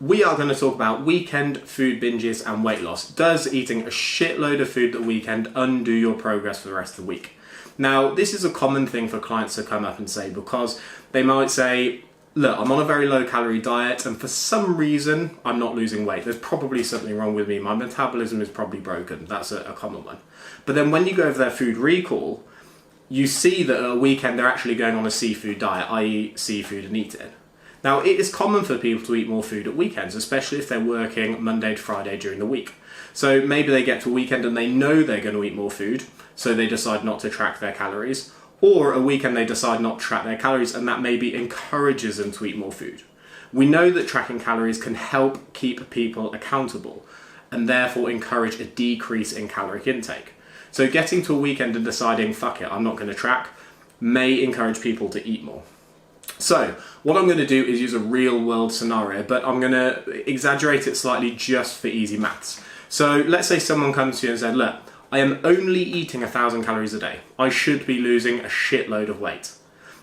we are going to talk about weekend food binges and weight loss. Does eating a shitload of food at the weekend undo your progress for the rest of the week? Now, this is a common thing for clients to come up and say, because they might say, look, I'm on a very low calorie diet and for some reason I'm not losing weight. There's probably something wrong with me. My metabolism is probably broken. That's a common one. But then when you go over their food recall, you see that at a weekend they're actually going on a seafood diet, i.e. seafood and eat it. Now, it is common for people to eat more food at weekends, especially if they're working Monday to Friday during the week. So maybe they get to a weekend and they know they're going to eat more food, so they decide not to track their calories. Or a weekend they decide not to track their calories, and that maybe encourages them to eat more food. We know that tracking calories can help keep people accountable and therefore encourage a decrease in caloric intake. So getting to a weekend and deciding, fuck it, I'm not going to track, may encourage people to eat more. So what I'm going to do is use a real world scenario, but I'm going to exaggerate it slightly just for easy maths. So let's say someone comes to you and said, look, I am only eating 1,000 calories a day. I should be losing a shitload of weight.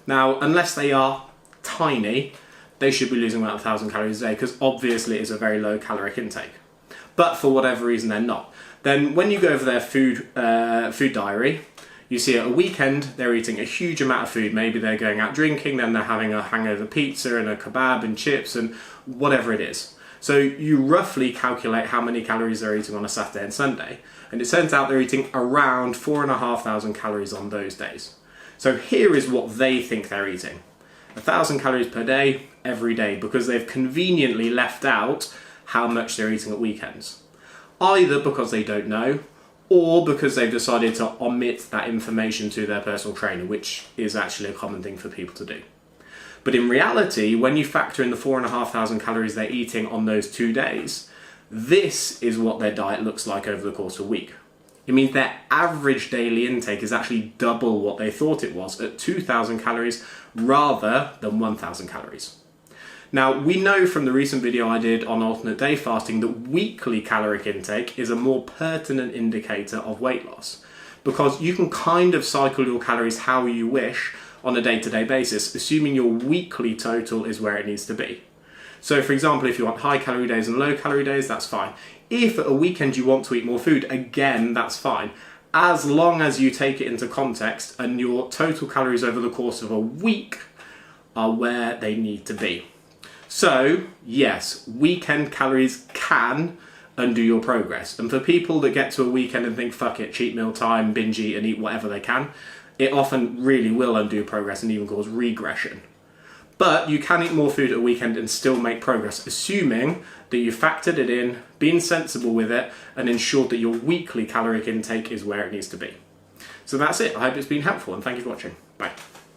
Now, unless they are tiny, they should be losing about 1,000 calories a day, because obviously it's a very low caloric intake. But for whatever reason, they're not. Then when you go over their food diary, you see at a weekend they're eating a huge amount of food. Maybe they're going out drinking, then they're having a hangover pizza and a kebab and chips and whatever it is. So you roughly calculate how many calories they're eating on a Saturday and Sunday, and it turns out they're eating around 4,500 calories on those days. So here is what they think they're eating. 1,000 calories per day, every day, because they've conveniently left out how much they're eating at weekends. Either because they don't know, or because they've decided to omit that information to their personal trainer, which is actually a common thing for people to do. But in reality, when you factor in the 4,500 calories they're eating on those 2 days, this is what their diet looks like over the course of a week. It means their average daily intake is actually double what they thought it was, at 2,000 calories rather than 1,000 calories. Now, we know from the recent video I did on alternate day fasting that weekly caloric intake is a more pertinent indicator of weight loss, because you can kind of cycle your calories how you wish on a day-to-day basis, assuming your weekly total is where it needs to be. So for example, if you want high calorie days and low calorie days, that's fine. If at a weekend you want to eat more food, again, that's fine, as long as you take it into context and your total calories over the course of a week are where they need to be. So yes, weekend calories can undo your progress. And for people that get to a weekend and think, fuck it, cheat meal time, binge eat and eat whatever they can, it often really will undo progress and even cause regression. But you can eat more food at a weekend and still make progress, assuming that you factored it in, been sensible with it, and ensured that your weekly caloric intake is where it needs to be. So that's it. I hope it's been helpful, and thank you for watching. Bye.